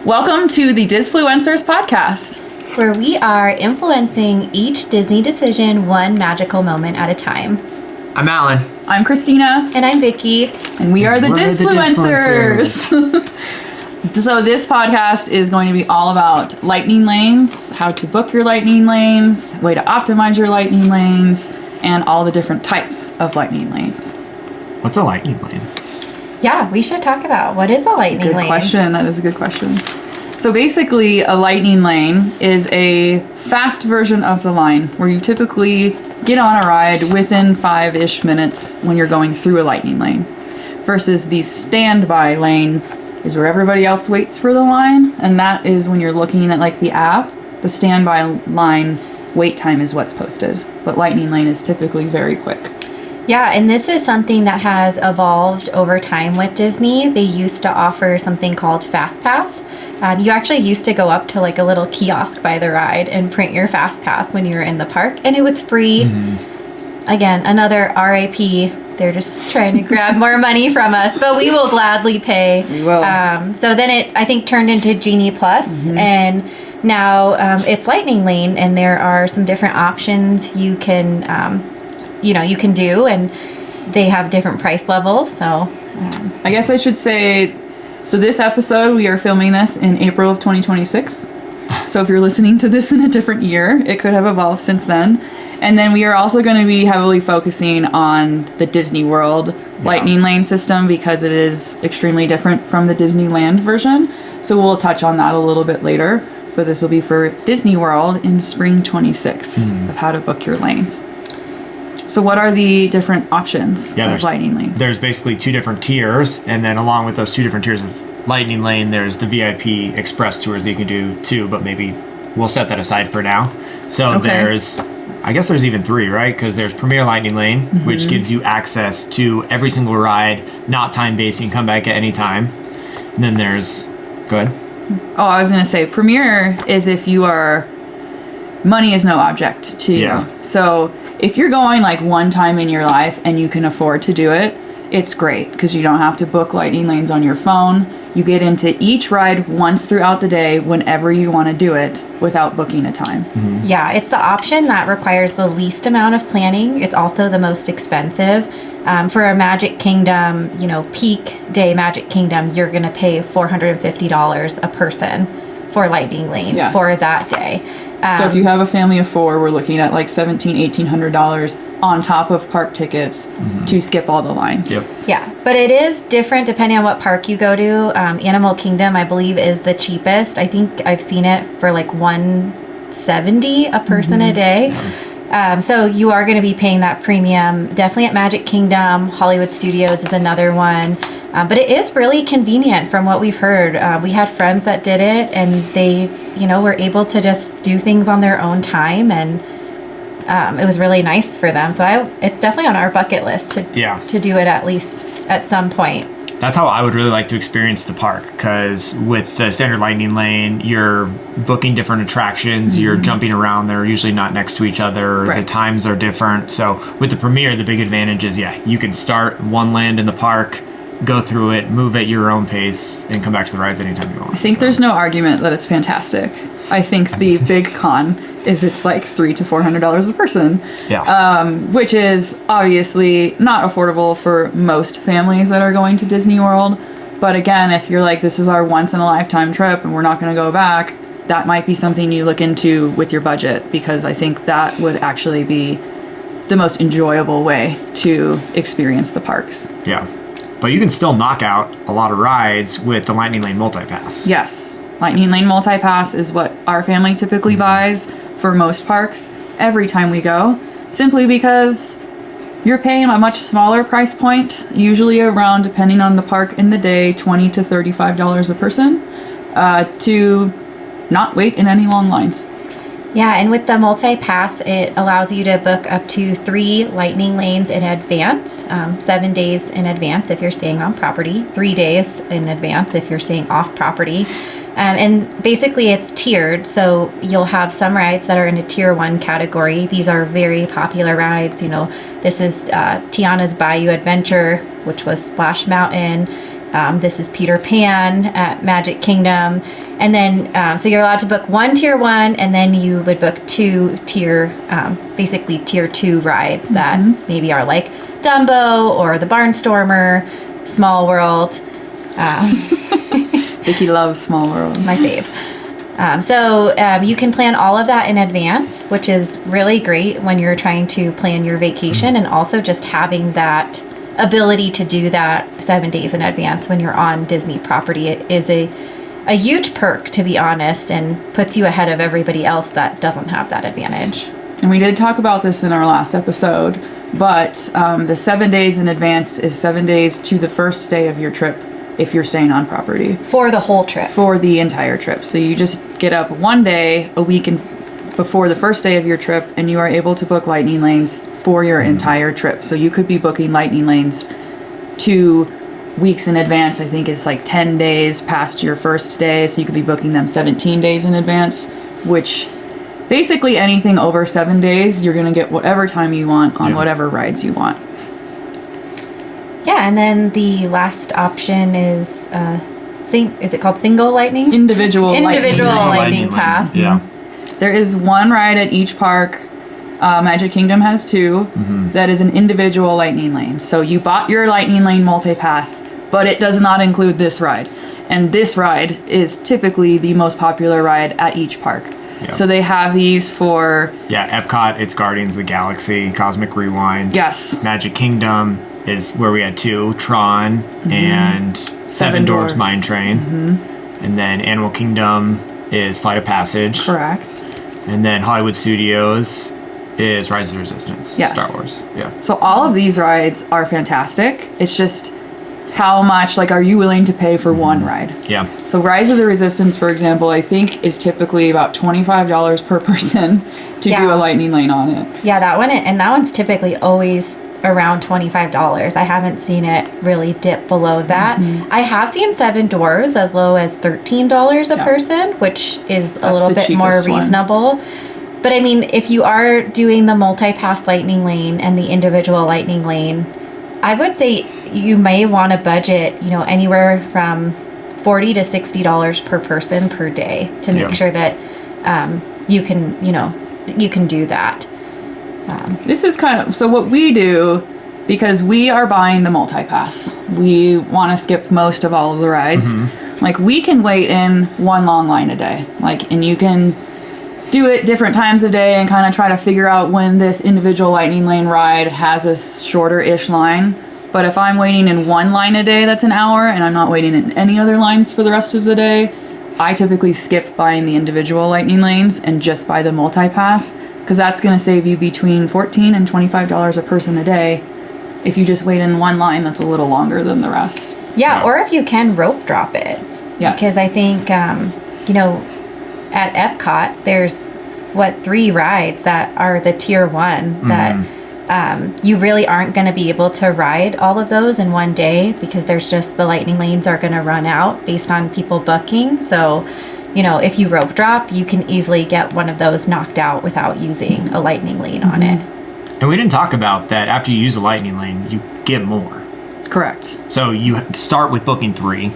Welcome to the DIS-fluencers Podcast, where we are influencing each Disney decision one magical moment at a time. I'm Alan. I'm Christina. And I'm Vicky. And we are the DIS-fluencers. So this podcast is going to be all about lightning lanes, how to book your lightning lanes, way to optimize your lightning lanes, and all the different types of lightning lanes. What's a lightning lane? Yeah, we should talk about what is a lightning lane. That's a good question. That is a good question. So basically, a lightning lane is a fast version of the line where you typically get on a ride within 5-ish minutes when you're going through a lightning lane. Versus the standby lane is where everybody else waits for the line, and that is when you're looking at like the app, the standby line wait time is what's posted. But lightning lane is typically very quick. Yeah, and this is something that has evolved over time with Disney. They used to offer something called Fast Pass. You actually used to go up to like a little kiosk by the ride and print your Fast Pass when you were in the park, and it was free. Mm-hmm. Again, another RIP. They're just trying to grab more money from us, but we will gladly pay. We will. So then it, I think, turned into Genie Plus, and now it's Lightning Lane, and there are some different options you can you can do, and they have different price levels. So I guess I should say, so this episode, we are filming this in April of 2026. So if you're listening to this in a different year, it could have evolved since then. And then we are also going to be heavily focusing on the Disney World lightning lane system because it is extremely different from the Disneyland version. So we'll touch on that a little bit later. But this will be for Disney World in spring 26 of how to book your lanes. So what are the different options of lightning lanes? There's basically two different tiers, and then along with those two different tiers of lightning lane, there's the VIP express tours that you can do too, but maybe we'll set that aside for now. So there's even three, right? Because there's Premier Lightning Lane, which gives you access to every single ride, not time-based. You can come back at any time. And then there's... Go ahead. Oh, I was going to say, Premier is if you are... Money is no object to you. So if you're going like one time in your life and you can afford to do it, it's great because you don't have to book lightning lanes on your phone. You get into each ride once throughout the day whenever you want to do it without booking a time. Yeah, it's the option that requires the least amount of planning. It's also the most expensive. For a Magic Kingdom, peak day Magic Kingdom, you're going to pay $450 a person for Lightning Lane for that day. So if you have a family of 4, we're looking at like $1,800 on top of park tickets to skip all the lines. Yeah, but it is different depending on what park you go to. Animal Kingdom, I believe, is the cheapest. I think I've seen it for like $170 a person a day. So you are going to be paying that premium. Definitely at Magic Kingdom. Hollywood Studios is another one. But it is really convenient from what we've heard. We had friends that did it, and they, were able to just do things on their own time, and it was really nice for them. So it's definitely on our bucket list to do it at least at some point. That's how I would really like to experience the park, because with the standard lightning lane, you're booking different attractions, you're jumping around, they're usually not next to each other, the times are different. So with the Premier, the big advantage is, you can start one land in the park, go through it, move at your own pace, and come back to the rides anytime you want. I think there's no argument that it's fantastic. I think the big con is it's like $300 to $400 a person. Which is obviously not affordable for most families that are going to Disney World. But again, if you're like, this is our once in a lifetime trip and we're not going to go back, that might be something you look into with your budget, because I think that would actually be the most enjoyable way to experience the parks. But you can still knock out a lot of rides with the Lightning Lane Multi-Pass. Yes. Lightning Lane Multi-Pass is what our family typically buys for most parks every time we go, simply because you're paying a much smaller price point, usually around, depending on the park in the day, $20 to $35 a person, to not wait in any long lines. Yeah, and with the multi-pass, it allows you to book up to 3 lightning lanes in advance, 7 days in advance if you're staying on property, 3 days in advance if you're staying off property. And basically it's tiered, so you'll have some rides that are in a tier 1 category. These are very popular rides. This is Tiana's Bayou Adventure, which was Splash Mountain. This is Peter Pan at Magic Kingdom. And then, so you're allowed to book 1 tier 1, and then you would book 2 basically tier 2 rides that maybe are like Dumbo or the Barnstormer, Small World. Vicky loves Small World. My fave. So you can plan all of that in advance, which is really great when you're trying to plan your vacation, and also just having that ability to do that 7 days in advance when you're on Disney property. It is a huge perk, to be honest, and puts you ahead of everybody else that doesn't have that advantage. And we did talk about this in our last episode, but the 7 days in advance is 7 days to the first day of your trip if you're staying on property. For the whole trip. For the entire trip. So you just get up 1 day, a week before the first day of your trip, and you are able to book lightning lanes for your entire trip. So you could be booking lightning lanes 2 weeks in advance. I think it's like 10 days past your first day, so you could be booking them 17 days in advance, which basically anything over 7 days, you're going to get whatever time you want on whatever rides you want. Yeah, and then the last option is is it called single lightning? Individual lightning pass. Yeah. There is 1 ride at each park. Magic Kingdom has 2. That is an individual lightning lane. So you bought your lightning lane multi-pass, but it does not include this ride. And this ride is typically the most popular ride at each park. Yeah. So they have these for... Yeah, Epcot, it's Guardians of the Galaxy, Cosmic Rewind. Yes. Magic Kingdom is where we had 2, Tron and Seven Dwarfs Mine Train. And then Animal Kingdom is Flight of Passage. Correct. And then Hollywood Studios is Rise of the Resistance. Yes. Star Wars. Yeah. So all of these rides are fantastic. It's just how much, are you willing to pay for one ride? Yeah. So Rise of the Resistance, for example, I think is typically about $25 per person to do a lightning lane on it. Yeah, that one, and that one's typically always around $25. I haven't seen it really dip below that. I have seen Seven Dwarfs as low as $13 a person, which is That's a little bit more reasonable. But I mean, if you are doing the multi-pass lightning lane and the individual lightning lane, I would say you may want to budget, anywhere from $40 to $60 per person per day to make sure that you can do that. This is so what we do, because we are buying the multi-pass, we want to skip most of all of the rides. We can wait in one long line a day, and you can do it different times of day and kind of try to figure out when this individual lightning lane ride has a shorter-ish line. But if I'm waiting in one line a day that's an hour and I'm not waiting in any other lines for the rest of the day, I typically skip buying the individual lightning lanes and just buy the multi-pass, because that's going to save you between $14 and $25 a person a day if you just wait in one line that's a little longer than the rest. Yeah, or if you can rope drop it. Yes. Because I think, at Epcot, there's 3 rides that are the tier 1 that you really aren't going to be able to ride all of those in one day, because there's just the lightning lanes are going to run out based on people booking. So, if you rope drop, you can easily get one of those knocked out without using a lightning lane on it. And we didn't talk about that. After you use a lightning lane, you get more. Correct. So you start with booking 3.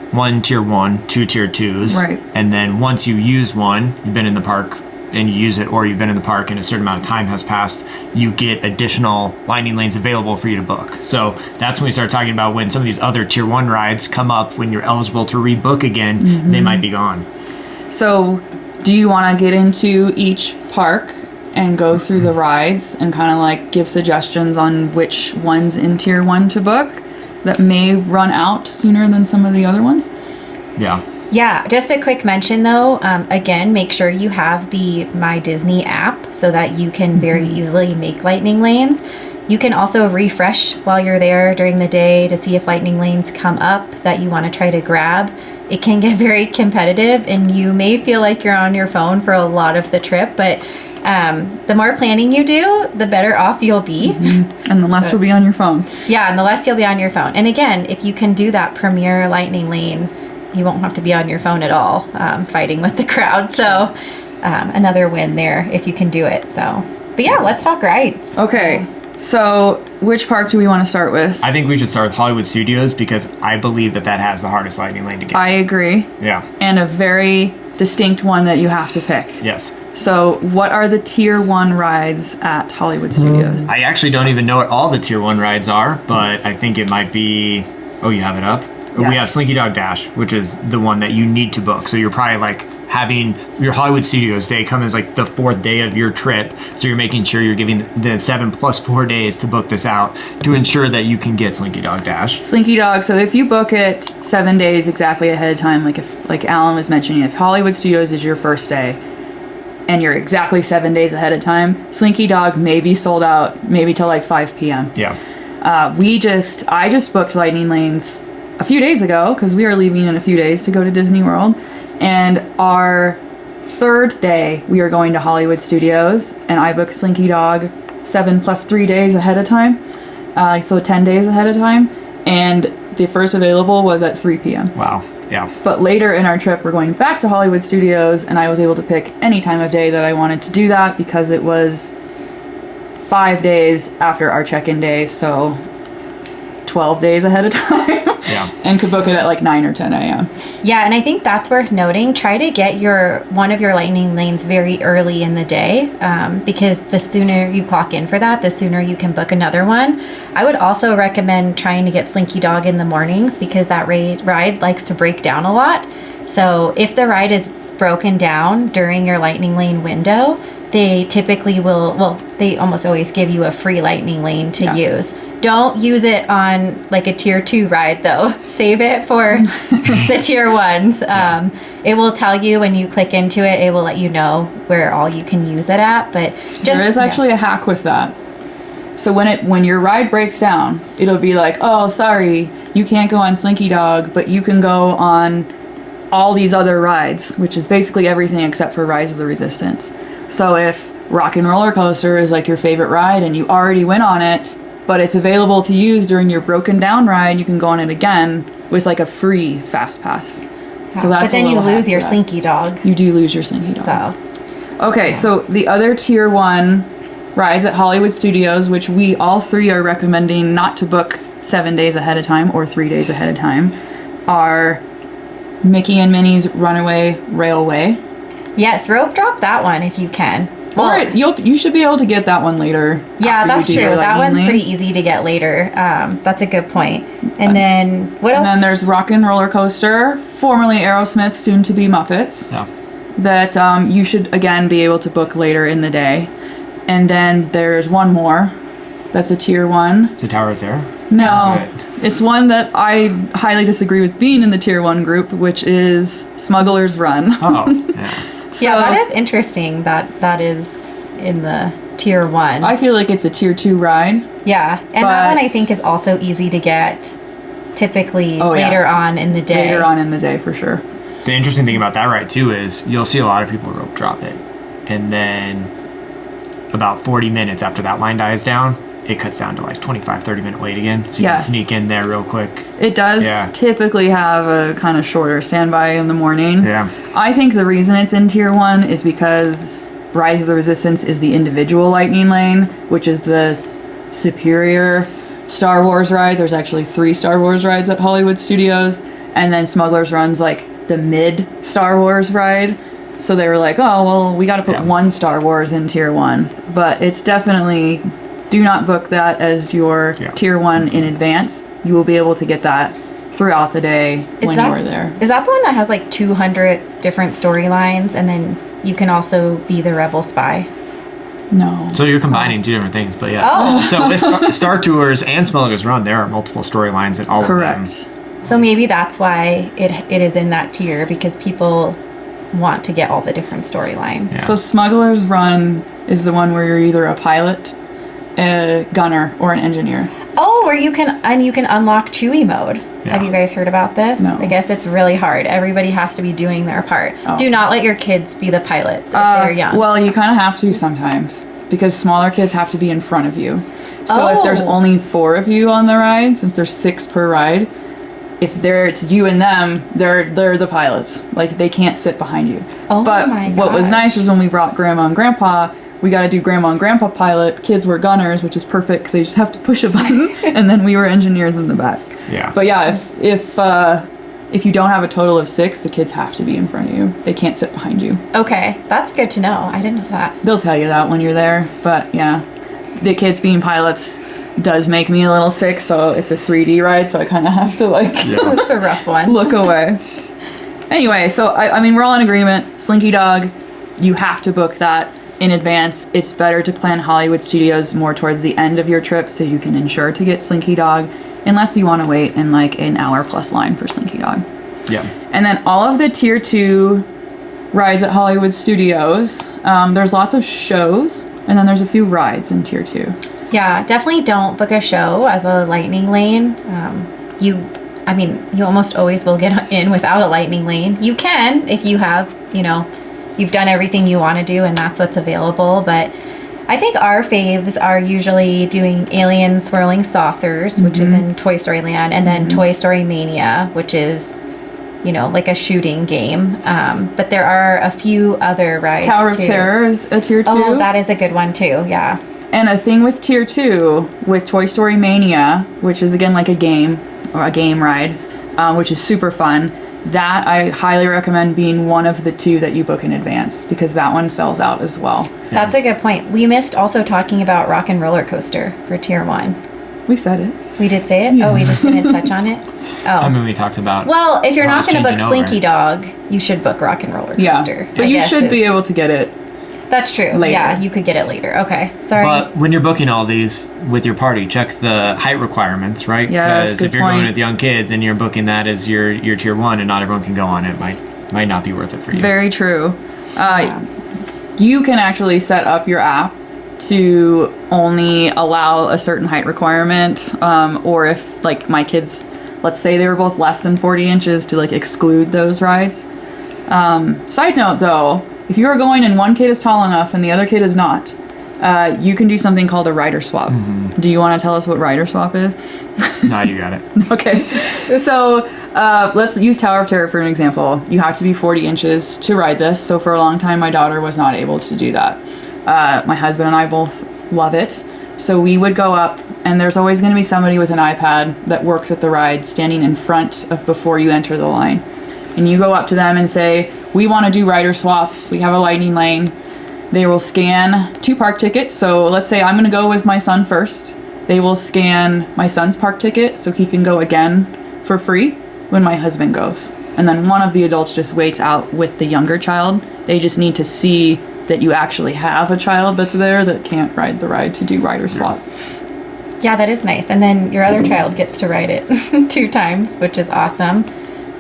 1 tier 1, 2 tier 2s. Right. And then once you use one, you've been in the park and you use it, or you've been in the park and a certain amount of time has passed, you get additional lightning lanes available for you to book. So that's when we start talking about when some of these other tier 1 rides come up, when you're eligible to rebook again, they might be gone. So do you want to get into each park and go through the rides and kind of give suggestions on which ones in tier 1 to book that may run out sooner than some of the other ones? Yeah, just a quick mention though, again, make sure you have the My Disney app so that you can very easily make lightning lanes. You can also refresh while you're there during the day to see if lightning lanes come up that you want to try to grab. It can get very competitive and you may feel like you're on your phone for a lot of the trip, but the more planning you do, the better off you'll be. And the less you'll be on your phone. Yeah, and the less you'll be on your phone. And again, if you can do that premier lightning lane, you won't have to be on your phone at all, fighting with the crowd. So another win there if you can do it. So, but yeah, let's talk rides. Okay. So, which park do we want to start with? I think we should start with Hollywood Studios because I believe that has the hardest lightning lane to get. I agree. Yeah. And a very distinct one that you have to pick. Yes. So, what are the tier 1 rides at Hollywood Studios? I actually don't even know what all the tier 1 rides are, but I think it might be... Oh, you have it up? Yes. We have Slinky Dog Dash, which is the one that you need to book. So you're probably like having your Hollywood Studios day come as like the 4th day of your trip. So you're making sure you're giving the 7 plus 4 days to book this out to ensure that you can get Slinky Dog Dash. Slinky Dog, so if you book it 7 days exactly ahead of time, like Alan was mentioning, if Hollywood Studios is your first day and you're exactly 7 days ahead of time, Slinky Dog may be sold out maybe till like 5 p.m. Yeah. I just booked Lightning Lanes a few days ago because we are leaving in a few days to go to Disney World. And our 3rd day, we are going to Hollywood Studios, and I booked Slinky Dog 7 plus 3 days ahead of time, so 10 days ahead of time, and the first available was at 3 p.m. Wow. Yeah. But later in our trip, we're going back to Hollywood Studios, and I was able to pick any time of day that I wanted to do that because it was 5 days after our check-in day, so 12 days ahead of time. Yeah. And could book it at like 9 or 10 a.m. Yeah, and I think that's worth noting. Try to get one of your lightning lanes very early in the day, because the sooner you clock in for that, the sooner you can book another one. I would also recommend trying to get Slinky Dog in the mornings because that ride likes to break down a lot. So if the ride is broken down during your lightning lane window, they typically they almost always give you a free lightning lane to use. Don't use it on like a tier 2 ride though. Save it for the tier 1s. It will tell you when you click into it, it will let you know where all you can use it at. But there is actually a hack with that. So when your ride breaks down, it'll be like, oh, sorry, you can't go on Slinky Dog, but you can go on all these other rides, which is basically everything except for Rise of the Resistance. So if Rock and Roller Coaster is like your favorite ride and you already went on it, but it's available to use during your broken down ride, you can go on it again with like a free fast pass. So that's but then you lose your Slinky Dog. You do lose your Slinky Dog. So okay, so the other tier 1 rides at Hollywood Studios, which we all 3 are recommending not to book 7 days ahead of time or 3 days ahead of time, are Mickey and Minnie's Runaway Railway. Yes, rope drop that one if you can. Or you should be able to get that one later. Yeah, that's true. That one's pretty easy to get later. That's a good point. And then what else? And then there's Rock and Roller Coaster, formerly Aerosmith, soon to be Muppets. Yeah. That you should again be able to book later in the day. And then there's one more. That's a tier 1. Is it Tower of Terror? No. It's one that I highly disagree with being in the tier 1 group, which is Smuggler's Run. Oh, yeah. So, yeah, that is interesting that is in the tier 1. I feel like it's a tier 2 ride. Yeah, and that one I think is also easy to get typically later on in the day. Later on in the day, for sure. The interesting thing about that ride, too, is you'll see a lot of people rope drop it. And then about 40 minutes after that line dies down, it cuts down to like 25, 30-minute wait again. So you can sneak in there real quick. It does typically have a kind of shorter standby in the morning. Yeah. I think the reason it's in tier 1 is because Rise of the Resistance is the individual lightning lane, which is the superior Star Wars ride. There's actually 3 Star Wars rides at Hollywood Studios. And then Smuggler's Run's like the mid Star Wars ride. So they were like, oh, well, we got to put one Star Wars in tier 1. But it's definitely... Do not book that as your tier 1 in advance. You will be able to get that throughout the day when you are there. Is that the one that has like 200 different storylines and then you can also be the rebel spy? No. So you're combining 2 different things, but yeah. Oh. So with Star Tours and Smuggler's Run, there are multiple storylines in all of them. Correct. So maybe that's why it is in that tier, because people want to get all the different storylines. Yeah. So Smuggler's Run is the one where you're either a pilot, a gunner, or an engineer. Oh, where you can unlock Chewie mode. Yeah. Have you guys heard about this? No. I guess it's really hard. Everybody has to be doing their part. Oh. Do not let your kids be the pilots if they're young. Well, you kind of have to sometimes because smaller kids have to be in front of you. So if there's only 4 of you on the ride, since there's 6 per ride, if it's you and them, they're the pilots. Like they can't sit behind you. Oh but my what was gosh. nice is when we brought Grandma and Grandpa, we got to do grandma and grandpa pilot. Kids were gunners, which is perfect because they just have to push a button, and then we were engineers in the back. Yeah. But yeah, if you don't have a total of 6, the kids have to be in front of you. They can't sit behind you. Okay, that's good to know. I didn't know that. They'll tell you that when you're there. But yeah, the kids being pilots does make me a little sick. So it's a 3D ride, so I kind of have to like So it's a rough one. look away. Anyway, so I mean, we're all in agreement. Slinky Dog, you have to book that in advance. It's better to plan Hollywood Studios more towards the end of your trip so you can ensure to get Slinky Dog, unless you want to wait in like an hour plus line for Slinky Dog. Yeah. And then all of the tier 2 rides at Hollywood Studios, there's lots of shows, and then there's a few rides in tier 2. Yeah, definitely don't book a show as a lightning lane. You almost always will get in without a lightning lane. You can if you have, you've done everything you want to do and that's what's available. But I think our faves are usually doing Alien Swirling Saucers, which is in Toy Story Land, and then Toy Story Mania, which is, like a shooting game. But there are a few other rides Tower of too. Terror is a tier 2. Oh, that is a good one too, yeah. And a thing with tier 2, with Toy Story Mania, which is again like a game, or a game ride, which is super fun, that I highly recommend being one of the 2 that you book in advance, because that one sells out as well. That's a good point. We missed also talking about Rock and Roller Coaster for tier 1. We said it. We did say it? Yeah. Oh, we just didn't touch on it? Oh. I mean, we talked about... Well, if you're not going to book changing Slinky Dog, you should book Rock and Roller Coaster. Yeah, but you should be able to get it. That's true. Later. Yeah, you could get it later. Okay, sorry. But when you're booking all these with your party, check the height requirements, right? Yeah, because if you're going with young kids and you're booking that as your tier 1 and not everyone can go on it, might not be worth it for you. Very true. You can actually set up your app to only allow a certain height requirement, or if like my kids, let's say they were both less than 40 inches, to like exclude those rides. Side note though, if you are going and one kid is tall enough and the other kid is not, you can do something called a rider swap. Do you want to tell us what rider swap is? No, you got it. Okay. So let's use Tower of Terror for an example. You have to be 40 inches to ride this. So for a long time, my daughter was not able to do that. My husband and I both love it. So we would go up, and there's always going to be somebody with an iPad that works at the ride standing in front of before you enter the line. And you go up to them and say, we want to do rider swap. We have a lightning lane. They will scan 2 park tickets. So let's say I'm going to go with my son first. They will scan my son's park ticket so he can go again for free when my husband goes. And then one of the adults just waits out with the younger child. They just need to see that you actually have a child that's there that can't ride the ride to do rider swap. Yeah, that is nice. And then your other child gets to ride it 2 times, which is awesome.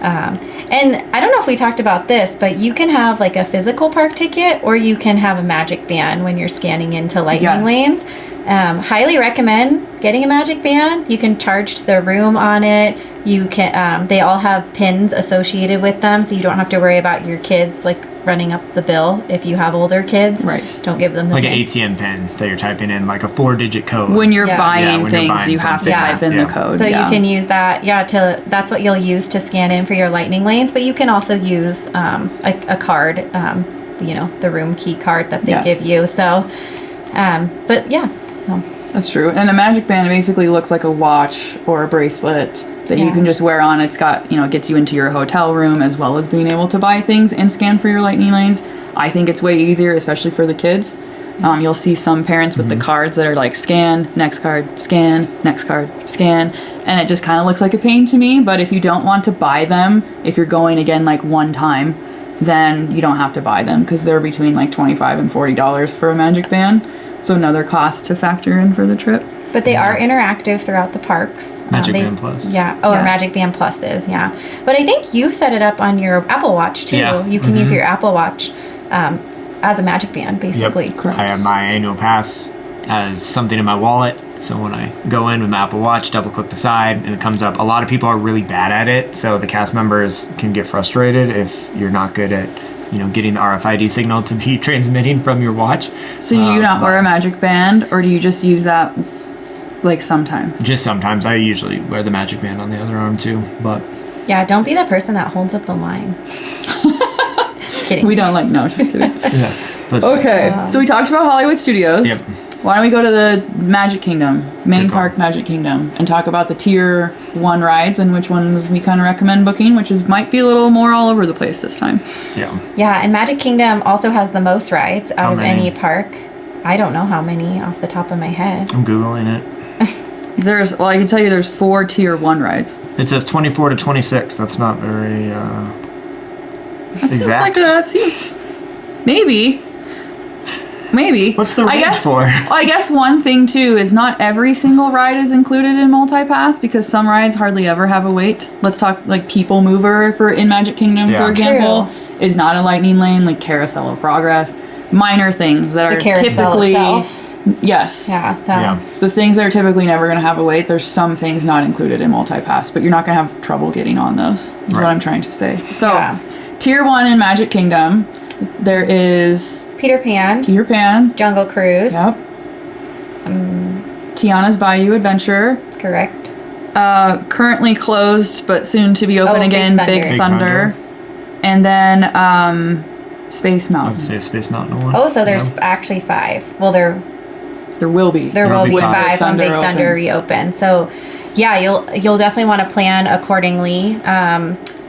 And I don't know if we talked about this, but you can have like a physical park ticket, or you can have a magic band when you're scanning into lightning lanes. Highly recommend getting a magic band. You can charge to the room on it. You can. They all have pins associated with them, so you don't have to worry about your kids like running up the bill if you have older kids. Right. Don't give them the like pin. an ATM pin that you're typing in, like a 4-digit code. When you're Yeah. buying when you're things, buying you have to something. type in the code. So you can use that, that's what you'll use to scan in for your lightning lanes, but you can also use a card, the room key card that they give you. So, so. That's true. And a magic band basically looks like a watch or a bracelet that you can just wear on. It's got, it gets you into your hotel room as well as being able to buy things and scan for your lightning lanes. I think it's way easier, especially for the kids. You'll see some parents with the cards that are like scan, next card, scan, next card, scan. And it just kind of looks like a pain to me. But if you don't want to buy them, if you're going again like one time, then you don't have to buy them because they're between like $25 and $40 for a magic band. So another cost to factor in for the trip. But they are interactive throughout the parks. Magic Band Plus. Yeah. Oh, Magic Band Plus is, yeah. But I think you set it up on your Apple Watch, too. Yeah. You can use your Apple Watch as a Magic Band, basically. Yep. I have my annual pass as something in my wallet. So when I go in with my Apple Watch, double-click the side, and it comes up. A lot of people are really bad at it, so the cast members can get frustrated if you're not good at getting the RFID signal to be transmitting from your watch. So do you not wear a magic band, or do you just use that like sometimes? Just sometimes. I usually wear the magic band on the other arm too, but... Yeah, don't be the person that holds up the line. Kidding. We don't no, just kidding. Okay, so we talked about Hollywood Studios. Yep. Why don't we go to the Magic Kingdom, main park Magic Kingdom, and talk about the tier 1 rides and which ones we kind of recommend booking, which might be a little more all over the place this time. Yeah. Yeah, and Magic Kingdom also has the most rides out of many? any park. I don't know how many off the top of my head. I'm Googling it. I can tell you there's 4 tier 1 rides. It says 24 to 26. That's not very exact. That seems maybe. What's the range for? I guess one thing too is not every single ride is included in multi-pass because some rides hardly ever have a wait. Let's talk like People Mover for in Magic Kingdom, for example, is not a lightning lane, like Carousel of Progress. Minor things that are typically itself. Yes. Yeah, so The things that are typically never going to have a wait, there's some things not included in multi-pass, but you're not going to have trouble getting on those, is what I'm trying to say. So, tier 1 in Magic Kingdom, there is Peter Pan, Jungle Cruise. Yep. Tiana's Bayou Adventure. Correct. Currently closed, but soon to be open again. Big Thunder. And then Space Mountain. Let's say Space Mountain one. Oh, so there's actually 5. Well, there will be. There will be 5 when Big Thunder Thunder reopens. So, yeah, you'll definitely want to plan accordingly.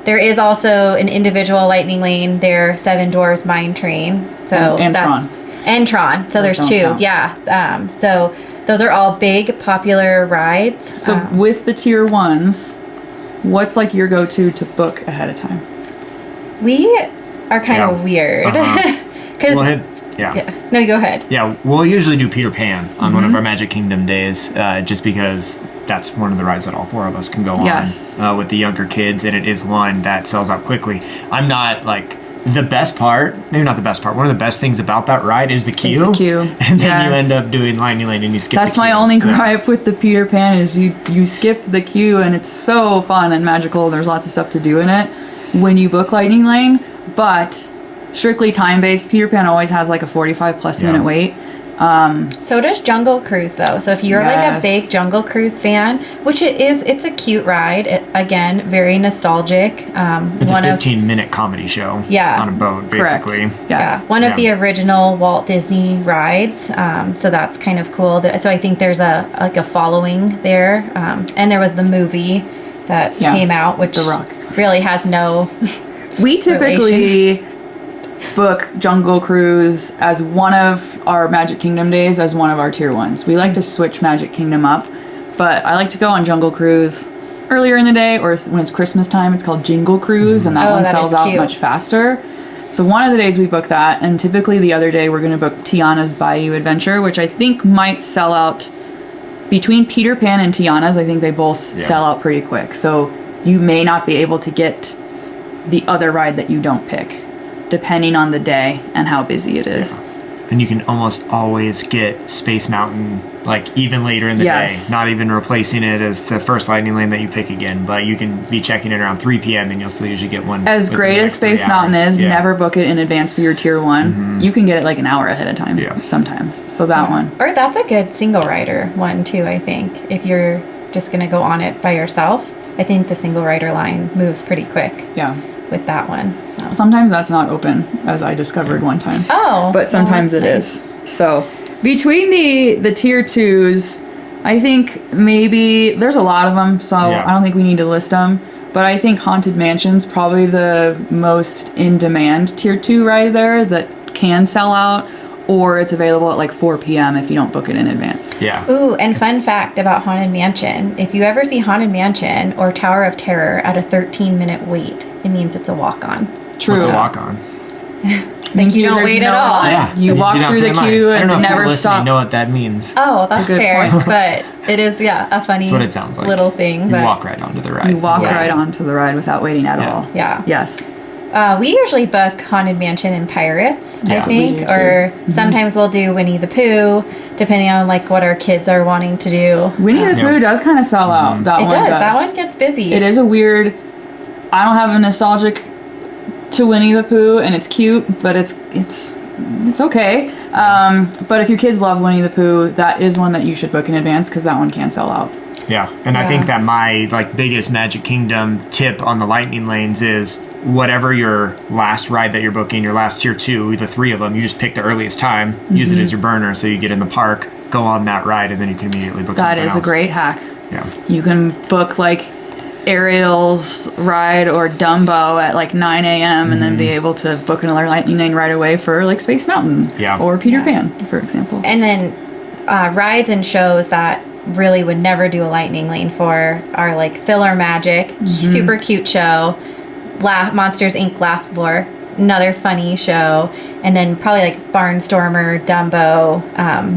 There is also an individual lightning lane there, Seven Dwarfs Mine Train. So and that's Tron. And Tron. So there's 2. Count. Yeah. So those are all big popular rides. So with the tier 1s, what's like your go-to to book ahead of time? We are kind of weird. Because no, go ahead. Yeah, we'll usually do Peter Pan on one of our Magic Kingdom days, just because that's one of the rides that all 4 of us can go on with the younger kids, and it is one that sells out quickly. I'm not like the best part, maybe not the best part. One of the best things about that ride is the queue. And then you end up doing Lightning Lane and you skip the queue. That's my only gripe with the Peter Pan is you skip the queue, and it's so fun and magical. There's lots of stuff to do in it when you book Lightning Lane, but strictly time-based, Peter Pan always has like a 45+ minute wait. So does Jungle Cruise though. So if you're like a big Jungle Cruise fan, which it's a cute ride. Again, very nostalgic. It's a 15-minute comedy show on a boat, basically. One of the original Walt Disney rides. So that's kind of cool. So I think there's a following there. And there was the movie that came out, which The Rock really has no We typically book Jungle Cruise as one of our Magic Kingdom days, as one of our tier 1s. We like to switch Magic Kingdom up, but I like to go on Jungle Cruise earlier in the day, or when it's Christmas time, it's called Jingle Cruise, and that one sells out much faster. So one of the days we book that, and typically the other day we're going to book Tiana's Bayou Adventure, which I think might sell out between Peter Pan and Tiana's. I think they both sell out pretty quick. So you may not be able to get the other ride that you don't pick, depending on the day and how busy it is. And you can almost always get Space Mountain like even later in the day, not even replacing it as the first Lightning Lane that you pick again, but you can be checking it around 3 p.m. and you'll still usually get one. As great as Space Mountain is, never book it in advance for your tier 1. You can get it like an hour ahead of time sometimes. So that one. Or that's a good single rider one too, I think. If you're just going to go on it by yourself, I think the single rider line moves pretty quick. With that one. So. Sometimes that's not open, as I discovered one time. But sometimes it is. So between the tier 2s, I think maybe there's a lot of them, so I don't think we need to list them. But I think Haunted Mansion's probably the most in demand tier 2 ride there that can sell out, or it's available at like 4 p.m. if you don't book it in advance. Ooh, and fun fact about Haunted Mansion. If you ever see Haunted Mansion or Tower of Terror at a 13-minute wait, it means it's a walk-on. True. What's a walk-on? Like you don't wait at all. You walk through the queue and never stop. I know what that means. Oh, that's fair. But it is, a funny that's what it sounds like. Little thing. You walk right onto the ride. You walk right onto the ride without waiting at all. Yes. We usually book Haunted Mansion and Pirates, I think, or sometimes we'll do Winnie the Pooh, depending on like what our kids are wanting to do. Winnie the Pooh does kind of sell out. That one does. That one gets busy. It is a weird. I don't have a nostalgic to Winnie the Pooh, and it's cute, but it's okay. But if your kids love Winnie the Pooh, that is one that you should book in advance because that one can sell out. I think that my like biggest Magic Kingdom tip on the Lightning Lanes is whatever your last ride that you're booking, your last tier 2, the 3 of them, you just pick the earliest time, use it as your burner, so you get in the park, go on that ride, and then you can immediately book something else. That is a great hack. Yeah. You can book like Ariel's ride or Dumbo at like 9 a.m. and then be able to book another lightning lane right away for like Space Mountain or Peter Pan, for example. And then rides and shows that really would never do a lightning lane for are like Filler Magic, super cute show, Monsters Inc. Laughable, another funny show, and then probably like Barnstormer, Dumbo,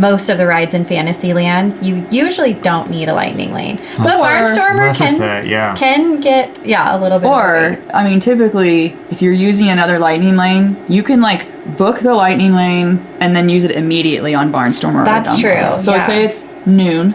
most of the rides in Fantasyland, you usually don't need a lightning lane. But Barnstormer can get, a little bit. Or, I mean, typically, if you're using another lightning lane, you can like book the lightning lane and then use it immediately on Barnstormer. That's true. So let's say it's noon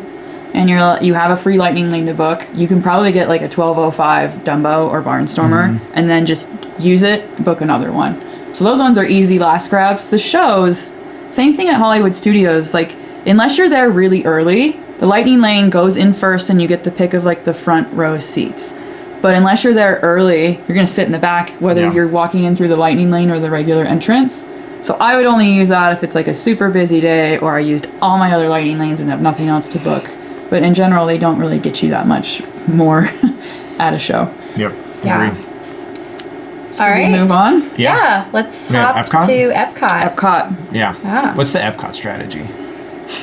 and you have a free lightning lane to book. You can probably get like a 12:05 Dumbo or Barnstormer and then just use it, book another one. So those ones are easy last grabs. The shows, same thing at Hollywood Studios. Like, unless you're there really early, the lightning lane goes in first and you get the pick of like the front row seats. But unless you're there early, you're going to sit in the back, whether you're walking in through the lightning lane or the regular entrance. So I would only use that if it's like a super busy day or I used all my other lightning lanes and have nothing else to book. But in general, they don't really get you that much more at a show. Yep. Yeah. Agree. So all right. we move on? Yeah. Let's hop to Epcot. Epcot. Yeah. What's the Epcot strategy?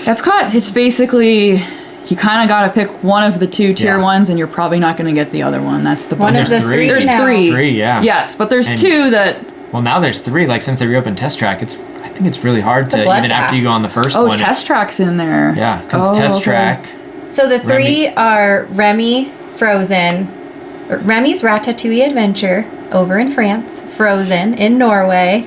Epcot, it's basically, you kind of got to pick one of the 2 tier 1s and you're probably not going to get the other one. That's the one point. of the 3 There's now. 3. 3, yeah. Yes, but there's 2 that... Well, now there's 3. Like, since they reopened Test Track, I think it's really hard to, even after you go on the first one. Oh, Test Track's in there. Yeah, because Test Track. So the 3 are Remy, Frozen, Remy's Ratatouille Adventure over in France, Frozen in Norway,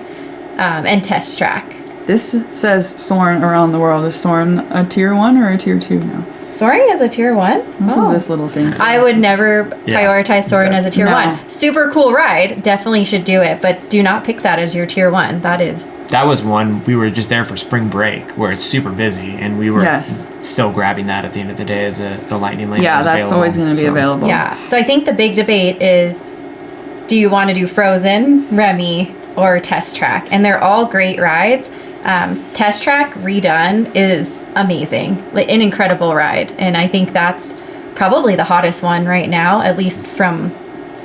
and Test Track. This says Soarin' around the world. Is Soarin' a tier 1 or a tier 2 now? Soaring is a tier 1? That's what this little thing says. I would never prioritize Soarin' as a tier 1. Super cool ride. Definitely should do it, but do not pick that as your tier 1. That was one, we were just there for spring break where it's super busy and we were still grabbing that at the end of the day as the lightning lane. Yeah, that's always going to be available. Yeah. So I think the big debate is, do you want to do Frozen, Remy, or Test Track? And they're all great rides. Test Track redone is amazing, like an incredible ride, and I think that's probably the hottest one right now, at least from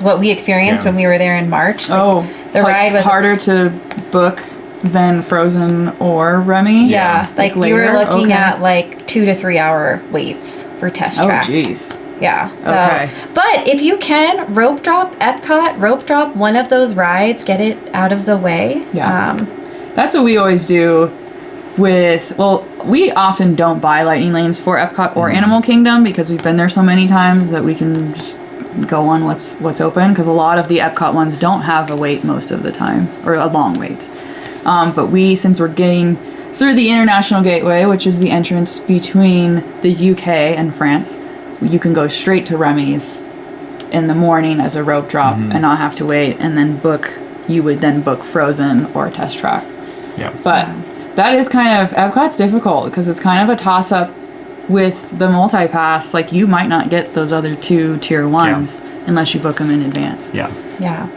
what we experienced when we were there in March. Like, the ride was harder to book than Frozen or Remy. Yeah, like you were looking at like 2 to 3 hour waits for Test Track. Oh, jeez. Yeah. So, but if you can rope drop one of those rides, get it out of the way. Yeah. That's what we always do with, we often don't buy lightning lanes for Epcot or Animal Kingdom because we've been there so many times that we can just go on what's open, because a lot of the Epcot ones don't have a wait most of the time, or a long wait. But since we're getting through the International Gateway, which is the entrance between the UK and France, you can go straight to Remy's in the morning as a rope drop and not have to wait, and then you would then book Frozen or Test Track. Yeah. But that is Epcot's difficult because it's kind of a toss-up with the multi-pass. Like, you might not get those other 2 tier 1s unless you book them in advance. Yeah. Yeah.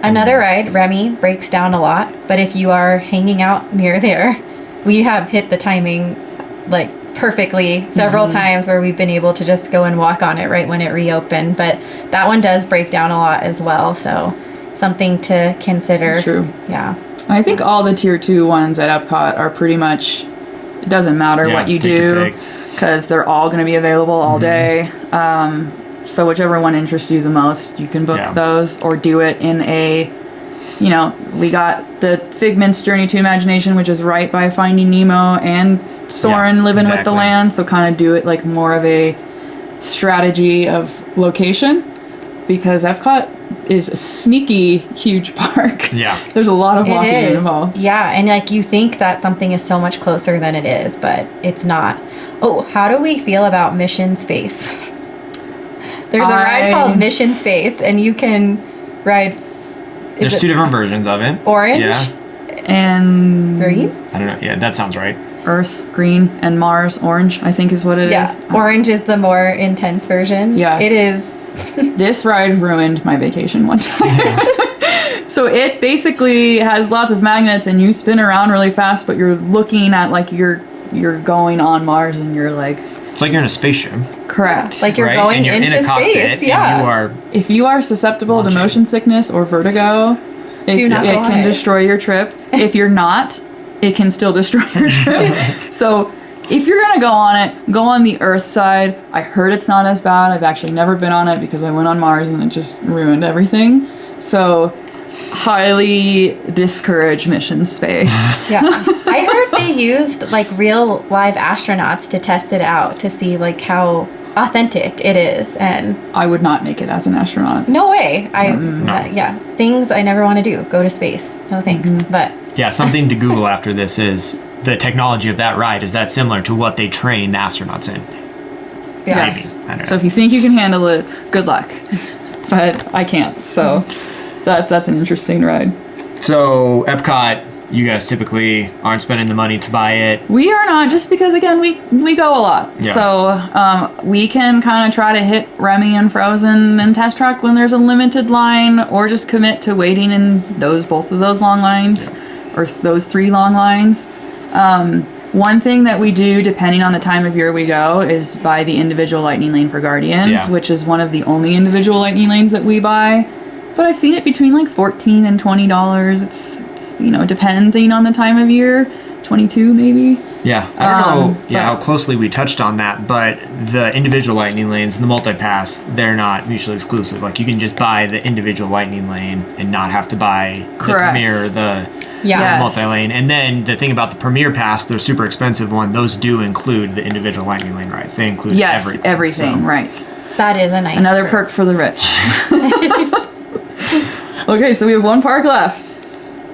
Another ride, Remy, breaks down a lot, but if you are hanging out near there, we have hit the timing like perfectly several times where we've been able to just go and walk on it right when it reopened. But that one does break down a lot as well, so something to consider. True. Yeah. I think all the tier 2 ones at Epcot are pretty much, it doesn't matter what you do, because they're all going to be available all day. So whichever one interests you the most, you can book those, or do it in we got the Figment's Journey to Imagination, which is right by Finding Nemo and Soarin' Living with the Land. So kind of do it like more of a strategy of location, because Epcot is a sneaky huge park. Yeah. There's a lot of walking involved. Yeah, and like you think that something is so much closer than it is, but it's not. Oh, how do we feel about Mission Space? There's a ride called Mission Space, and you can ride. There's 2 different versions of it. Orange and green. I don't know. Yeah, that sounds right. Earth green and Mars orange, I think is what it is. Yeah, orange is the more intense version. Yes. It is. This ride ruined my vacation one time. So it basically has lots of magnets, and you spin around really fast, but you're looking at like you're going on Mars, and you're like. It's like you're in a spaceship. Correct. Like you're right? going and you're into in a cockpit, space. Yeah. And you are. If you are susceptible Launching. to motion sickness or vertigo, it can destroy your trip. If you're not, it can still destroy your trip. So if you're going to go on it, go on the Earth side. I heard it's not as bad. I've actually never been on it because I went on Mars and it just ruined everything. So highly discourage mission space. Yeah. I heard they used like real live astronauts to test it out to see like how authentic it is, and I would not make it as an astronaut. no way. Things I never want to do. Go to space. No thanks. But Yeah, something to Google after this is the technology of that ride. Is that similar to what they train the astronauts in? yeah. Yes. I don't know. So if you think you can handle it, good luck. But I can't. So that's an interesting ride. So Epcot, you guys typically aren't spending the money to buy it. We are not, just because again we go a lot. Yeah. So we can kind of try to hit Remy and Frozen and Test Track when there's a limited line, or just commit to waiting in both of those long lines, or those 3 long lines. One thing that we do, depending on the time of year we go, is buy the individual lightning lane for Guardians, which is one of the only individual lightning lanes that we buy. But I've seen it between like $14 and $20. It's depending on the time of year. 22 maybe. Yeah, I don't know how closely we touched on that, but the individual lightning lanes and the multi-pass, they're not mutually exclusive. Like you can just buy the individual lightning lane and not have to buy the Premier, the multi-lane. And then the thing about the Premier Pass, the super expensive one, those do include the individual lightning lane rides. They include everything. So. Right. That is a nice Another perk for the rich. Okay, so we have one park left.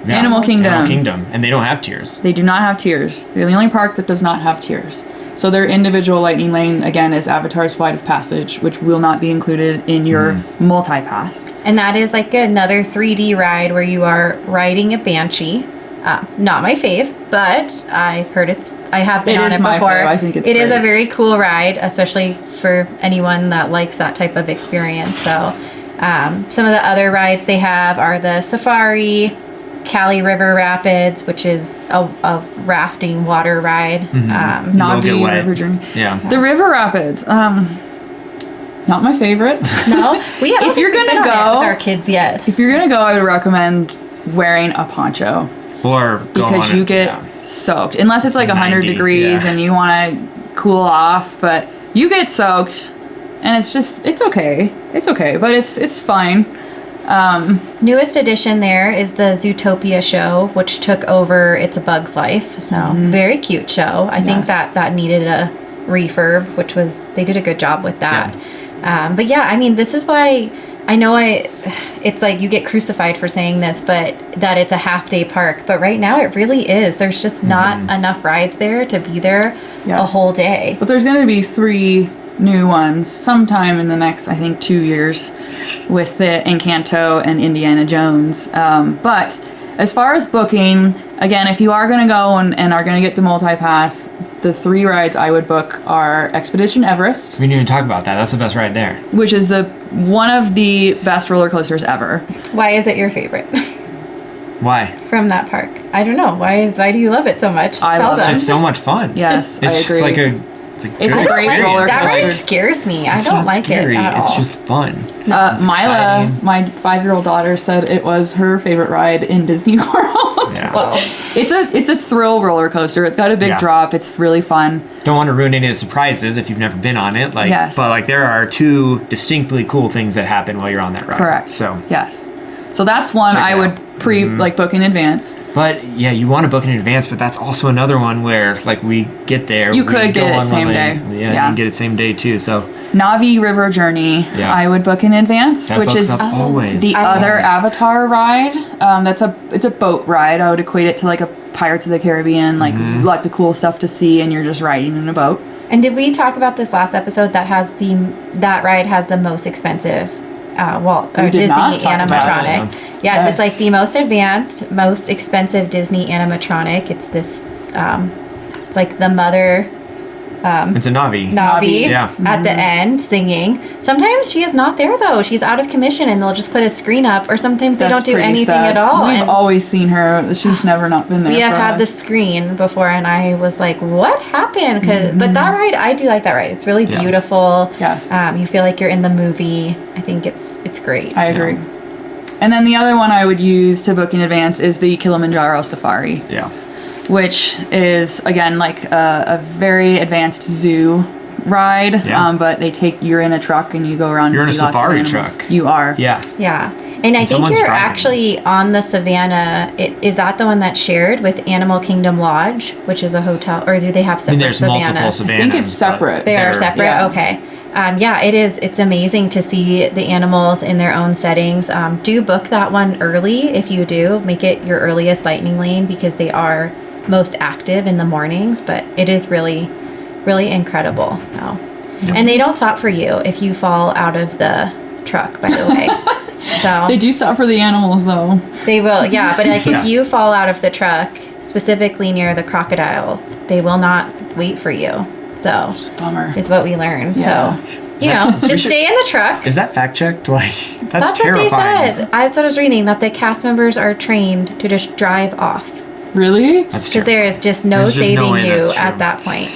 Yeah. Animal Kingdom. And they don't have tiers. They do not have tiers. They're the only park that does not have tiers. So their individual lightning lane, again, is Avatar's Flight of Passage, which will not be included in your multi-pass. And that is like another 3D ride where you are riding a Banshee. Not my fave, but I've heard I have been on it before. Fave. I think it's It is great. a very cool ride, especially for anyone that likes that type of experience. So some of the other rides they have are the Safari, Cali River Rapids, which is a rafting water ride. Navi River Journey. Yeah. The River Rapids. Not my favorite. No, we haven't If you're gonna been on it go- with our kids yet. If you're gonna go, I would recommend wearing a poncho, Or go because on you it, get soaked. Unless it's like 100 90, degrees yeah. and you want to cool off, but you get soaked, and it's okay. It's okay, but it's fine. Newest addition there is the Zootopia show, which took over It's a Bug's Life. So very cute show. I think that needed a refurb, which was, they did a good job with that. But yeah, I mean, this is why I know it's like you get crucified for saying this, but that it's a half day park. But right now it really is. There's just not enough rides there to be there a whole day. But there's going to be 3 new ones sometime in the next, I think, 2 years, with the Encanto and Indiana Jones. But as far as booking, again, if you are going to go and are going to get the multi-pass, the 3 rides I would book are Expedition Everest, We didn't even talk about that. That's the best ride there. which is one of the best roller coasters ever. Why is it your favorite Why? from that park? I don't know. Why do you love it so much? I Tell love them. It's just so much fun. Yes, It's I just agree. like It's a great roller That ride coaster. scares me. I It's don't not like scary. it at It's all. just fun. Mila, exciting. my 5-year-old daughter, said it was her favorite ride in Disney World. Yeah. Whoa. It's a thrill roller coaster. It's got a big Yeah. drop. It's really fun. Don't want to ruin any of the surprises if you've never been on it. Like, Yes. But like there are 2 distinctly cool things that happen while you're on that ride. Correct. So, Yes. So that's one Check it I out. would book in advance. but yeah, you want to book in advance, but that's also another one where like we get there. You we could go get it on same one day. lane. Yeah, you Yeah. can get it same day too. So Navi River Journey, Yeah. I would book in advance, that which books is up always. the I other love it. Avatar ride. It's a boat ride. I would equate it to like a Pirates of the Caribbean, like lots of cool stuff to see, and you're just riding in a boat. And did we talk about this last episode? That ride has the most expensive, We did Disney not talk about animatronic. it, Yes, Yes. it's like the most advanced, most expensive Disney animatronic. It's this, it's like the mother It's a Navi. Navi Yeah. at the end singing. Sometimes she is not there though. She's out of commission and they'll just put a screen up, or sometimes they That's don't do pretty anything sad. at all. We've And always seen her. She's never not been there. we have for had the us. screen before and I was like, what happened? But that ride, I do like that ride. It's really Yeah. beautiful. Yes. You feel like you're in the movie. I think it's great. I agree. And then the other one I would use to book in advance is the Kilimanjaro Safari, Yeah. which is again like a very advanced zoo ride. Yeah. But you're in a truck and you go around. You're and in a see lots of safari animals. truck. You are. Yeah. Yeah. And I think someone's you're driving. actually on the Savannah. Is that the one that's shared with Animal Kingdom Lodge, which is a hotel? Or do they have I separate mean, there's Savannah? multiple Savannahs. I think it's separate. but They are they're- separate? yeah. Okay. Yeah, it is. It's amazing to see the animals in their own settings. Do book that one early if you do. Make it your earliest lightning lane because they are most active in the mornings, but it is really, really incredible. So. And they don't stop for you if you fall out of the truck, by the way. So They do stop for the animals though. they will, yeah. But like Yeah. if you fall out of the truck, specifically near the crocodiles, they will not wait for you. So Bummer. is what we learned. Yeah. So, you know, just stay in the truck. Is that fact checked? Like, that's That's terrifying. what they said. That's what I was reading, that the cast members are trained to just drive off. Really? That's Because there is just no There's just no saving way you that's true. at that point.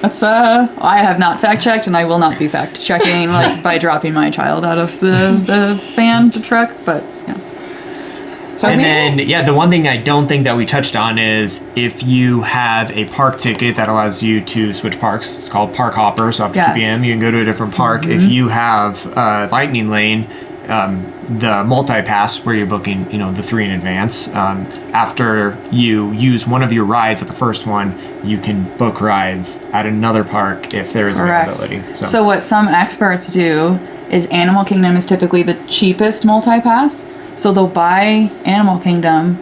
That's I have not fact checked, and I will not be fact checking like by dropping my child out of the van to truck. But yes. So And then, yeah, the one thing I don't think that we touched on is if you have a park ticket that allows you to switch parks. It's called Park Hopper. So after Yes. 2 p.m., you can go to a different park. If you have Lightning Lane, the multi-pass where you're booking, the 3 in advance, after you use one of your rides at the first one, you can book rides at another park if there is Correct. availability. So what some experts do is Animal Kingdom is typically the cheapest multi-pass. So they'll buy Animal Kingdom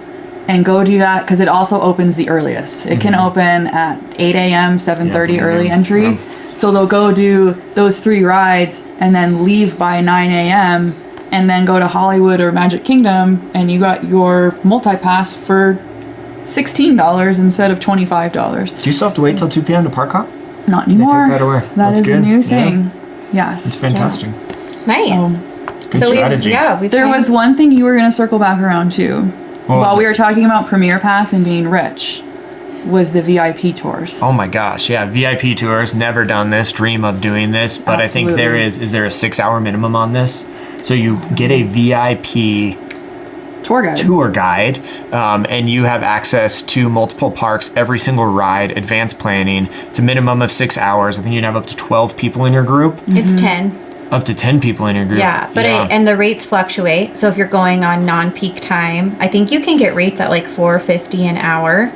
and go do that because it also opens the earliest. It can open at 8 a.m., 7:30 early entry. Yeah. So they'll go do those 3 rides and then leave by 9 a.m. and then go to Hollywood or Magic Kingdom and you got your multi-pass for $16 instead of $25. Do you still have to wait till 2 p.m. to park hop? Not anymore. that away. That That's is a good. new Yeah. thing. Yes. It's fantastic. Nice. Good so strategy. we've There was one thing you were going to circle back around to. What While was we it? were talking about Premier Pass and being rich, was the VIP tours. Oh my gosh, yeah, VIP tours, never done this, dream of doing this, but I think there Absolutely. is there a 6-hour minimum on this? So you get a VIP Tour guide. tour guide, and you have access to multiple parks, every single ride, advanced planning. It's a minimum of 6 hours. I think you'd have up to 12 people in your group, It's 10. up to 10 people in your group. Yeah, but and the rates fluctuate. So if you're going on non-peak time, I think you can get rates at like $4.50 an hour,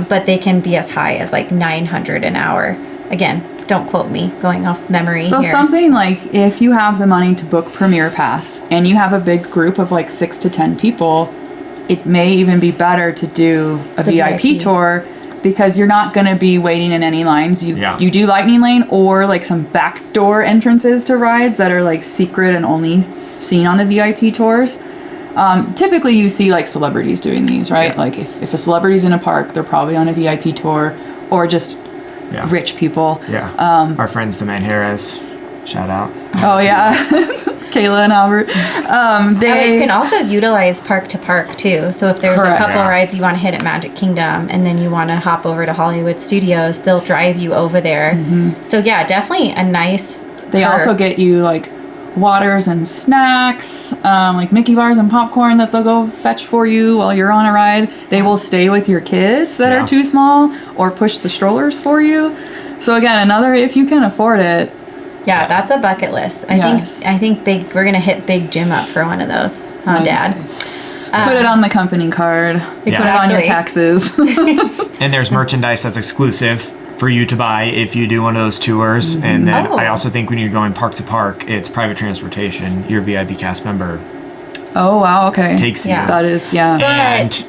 but they can be as high as like $900 an hour. Again, don't quote me, going off memory So here. something like if you have the money to book Premier Pass and you have a big group of like 6 to 10 people, it may even be better to do a The VIP VIP. tour because you're not going to be waiting in any lines. You do Lightning Lane or like some backdoor entrances to rides that are like secret and only seen on the VIP tours. Typically you see like celebrities doing these, right? Like if a celebrity's in a park, they're probably on a VIP tour or just rich people. Yeah. Our friends, the Manharas, shout out. Oh yeah. Kayla and Albert. You can also utilize park to park too. So if there's Correct. a couple Yeah. rides you want to hit at Magic Kingdom and then you want to hop over to Hollywood Studios, they'll drive you over there. So yeah, definitely a nice They perk. also get you like waters and snacks, like Mickey bars and popcorn that they'll go fetch for you while you're on a ride. They will stay with your kids that Yeah. are too small or push the strollers for you. So again, another if you can afford it. Yeah, that's a bucket list. Yes. I think we're gonna hit Big Jim up for one of those, Nice, Dad? nice. Put it on the company card. You put it on your Exactly. taxes. And there's merchandise that's exclusive for you to buy if you do one of those tours. And then Oh. I also think when you're going park to park, it's private transportation. Your VIP cast member Oh wow, okay. takes you. Yeah. That is And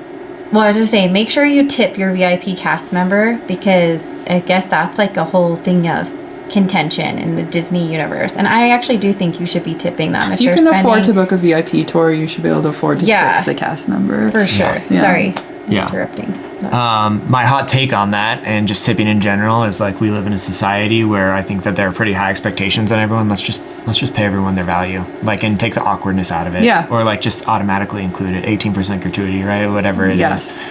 Well, I was just saying, make sure you tip your VIP cast member because I guess that's like a whole thing of contention in the Disney universe. And I actually do think you should be tipping them if you they're can spending, afford to book a VIP tour, you should be able to afford to Yeah. tip the cast member. for sure. Yeah. Sorry, Yeah. interrupting. My hot take on that, and just tipping in general, is like we live in a society where I think that there are pretty high expectations on everyone. Let's just pay everyone their value, like, and take the awkwardness out of it. Yeah. Or like just automatically include it, 18% gratuity, right? Whatever it is.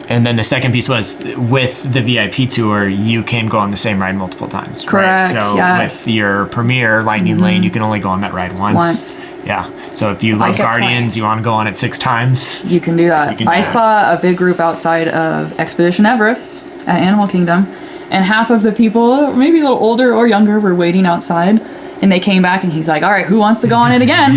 And then the second piece was with the VIP tour, you can go on the same ride multiple times. Correct. Right? So with your Premier Lightning Lane, you can only go on that ride once. Yeah. So if you love Guardians, you want to go on it 6 times. You can do that. I saw a big group outside of Expedition Everest at Animal Kingdom, and half of the people, maybe a little older or younger, were waiting outside. And they came back, and he's like, all right, who wants to go on it again?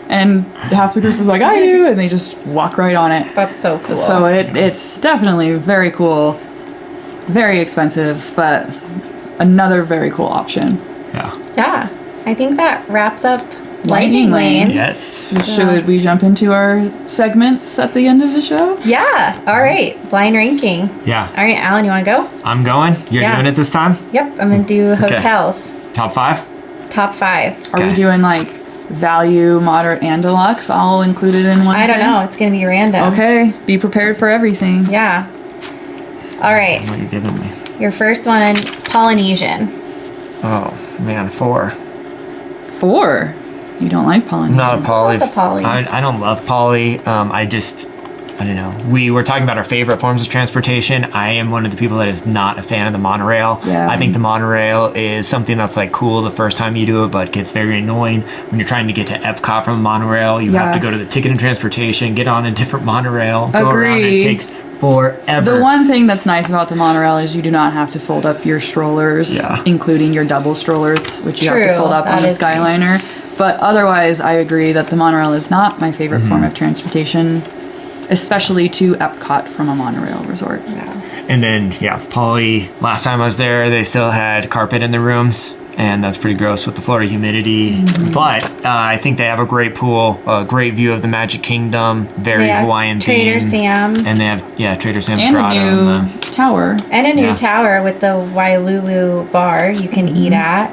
And half the group was like, I do. And they just walk right on it. That's so cool. So it's definitely very cool, very expensive, but another very cool option. Yeah. I think that wraps up Lightning Lanes. Yes. So should we jump into our segments at the end of the show? Yeah. All right. Blind ranking. Yeah. All right, Alan, you want to go? I'm going. You're doing it this time? Yep. I'm going to do hotels. Top 5? Top 5. Are we doing like value, moderate, and deluxe all included in one? I don't know. It's going to be random. Okay. Be prepared for everything. Yeah. All right. That's what you're giving me. Your first one, Polynesian. Oh, man, 4. 4? You don't like Polynesian? I'm not a poly. Love the poly. I don't love poly. I don't know. We were talking about our favorite forms of transportation. I am one of the people that is not a fan of the monorail. Yeah. I think the monorail is something that's like cool the first time you do it, but gets very annoying when you're trying to get to Epcot from the monorail. You have to go to the ticket and transportation, get on a different monorail, go around. It takes forever. The one thing that's nice about the monorail is you do not have to fold up your strollers, including your double strollers, which you have to fold up on the Skyliner. Nice. But otherwise, I agree that the monorail is not my favorite form of transportation, especially to Epcot from a monorail resort. Yeah. And then, Poly, last time I was there, they still had carpet in the rooms, and that's pretty gross with the Florida humidity. But I think they have a great pool, a great view of the Magic Kingdom, very Hawaiian Trader theme. Sam's. And they have, Trader Sam's and grotto. And a new tower. And a new tower with the Wailulu bar you can eat at.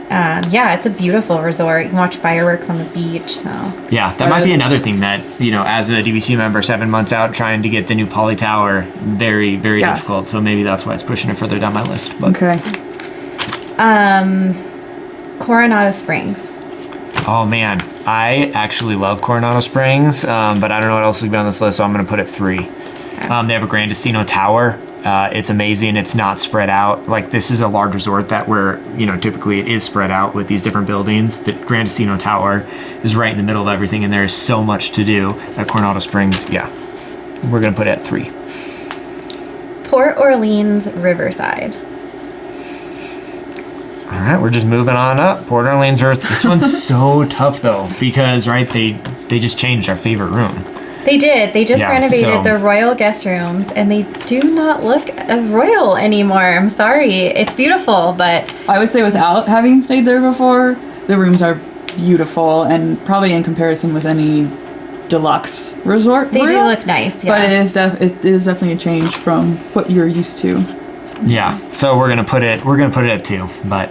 It's a beautiful resort. You can watch fireworks on the beach. So yeah, that might be another thing that, as a DVC member 7 months out trying to get the new Poly Tower, very, very difficult. So maybe that's why it's pushing it further down my list. But. Okay. Coronado Springs. Oh man, I actually love Coronado Springs, but I don't know what else is on this list, so I'm going to put it 3. They have a Grandestino Tower. It's amazing. It's not spread out. Like, this is a large resort that where, typically it is spread out with these different buildings. The Grandestino Tower is right in the middle of everything, and there is so much to do at Coronado Springs. Yeah, we're going to put it at 3. Port Orleans Riverside. All right, we're just moving on up. Port Orleans Earth. This one's so tough, though, because, they just changed our favorite room. They did. They just renovated the royal guest rooms, and they do not look as royal anymore. I'm sorry. It's beautiful, but... I would say without having stayed there before, the rooms are beautiful, and probably in comparison with any deluxe resort. They do look nice, But it is definitely a change from what you're used to. Yeah, so we're gonna put it at 2, but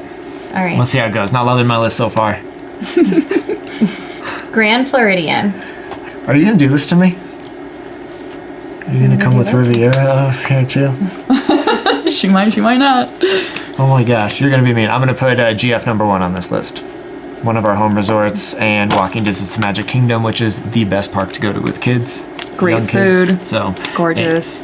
all right, let's see how it goes. Not loving my list so far. Grand Floridian. Are you gonna do this to me? Are you gonna come with Riviera here too? She might not. Oh my gosh, you're gonna be mean. I'm gonna put GF number 1 on this list. One of our home resorts and walking distance to Magic Kingdom, which is the best park to go to with kids. Great food. Kids. So gorgeous.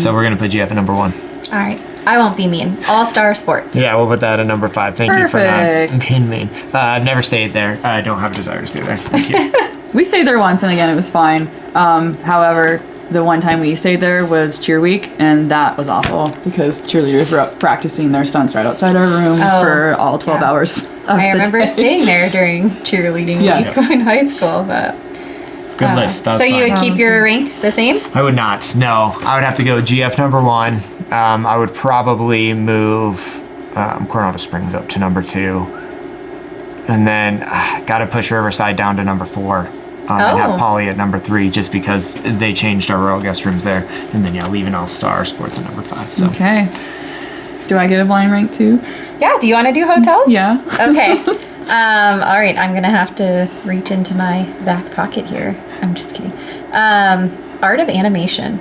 So we're gonna put GF at number 1. All right. I won't be mean. All Star Sports. Yeah, we'll put that at number 5. Thank you for not being mean. I've never stayed there. I don't have a desire to stay there. Thank you. We stayed there once, and again, it was fine. However, the one time we stayed there was cheer week, and that was awful because cheerleaders were up practicing their stunts right outside our room for all 12 hours of I remember day. staying there during cheerleading week in high school, but... Good list. So you would keep your rank the same? I would not. No. I would have to go GF number 1. I would probably move Coronado Springs up to number 2. And then got to push Riverside down to number 4. And have Poly at number 3 just because they changed our royal guest rooms there. And then, leaving All Star Sports at number 5. So. Okay. Do I get a blind rank too? Yeah. Do you want to do hotels? Yeah. Okay. All right. I'm going to have to reach into my back pocket here. I'm just kidding. Art of Animation.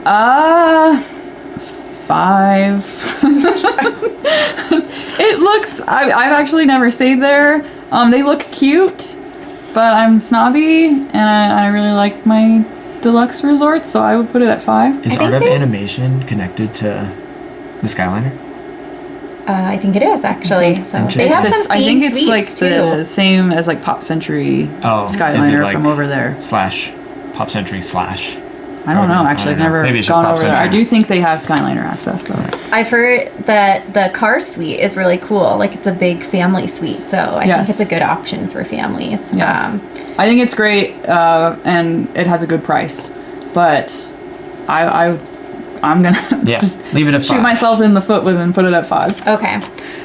5. It looks. I've actually never stayed there. They look cute, but I'm snobby, and I really like my deluxe resorts, so I would put it at 5. Is Art of Animation connected to the Skyliner? I think it is actually. So they have some I think it's suites like too. the same as like Pop Century Skyliner like from over there. / Pop Century / I don't know. Actually, I've never Maybe it's just gone Pop over there. Century. I do think they have Skyliner access though. I've heard that the car suite is really cool. Like it's a big family suite, so I think it's a good option for families. Yes, I think it's great, and it has a good price. But I'm gonna just leave it at 5. shoot myself in the foot with and put it at 5. Okay.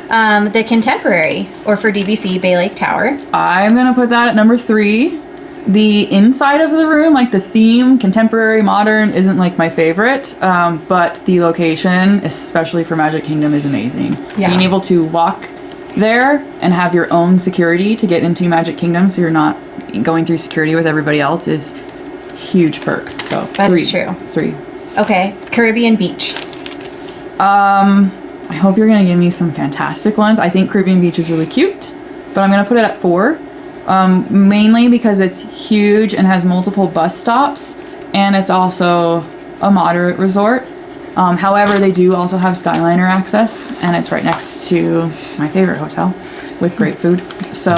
The Contemporary, or for DVC, Bay Lake Tower. I'm gonna put that at number 3. The inside of the room, like the theme, contemporary, modern, isn't like my favorite, but the location, especially for Magic Kingdom, is amazing. Yeah. Being able to walk there and have your own security to get into Magic Kingdom, so you're not going through security with everybody else, is huge perk. So That 3. is true. 3. Okay. Caribbean Beach. I hope you're gonna give me some fantastic ones. I think Caribbean Beach is really cute, but I'm gonna put it at 4. Mainly because it's huge and has multiple bus stops, and it's also a moderate resort. However, they do also have Skyliner access, and it's right next to my favorite hotel with great food. So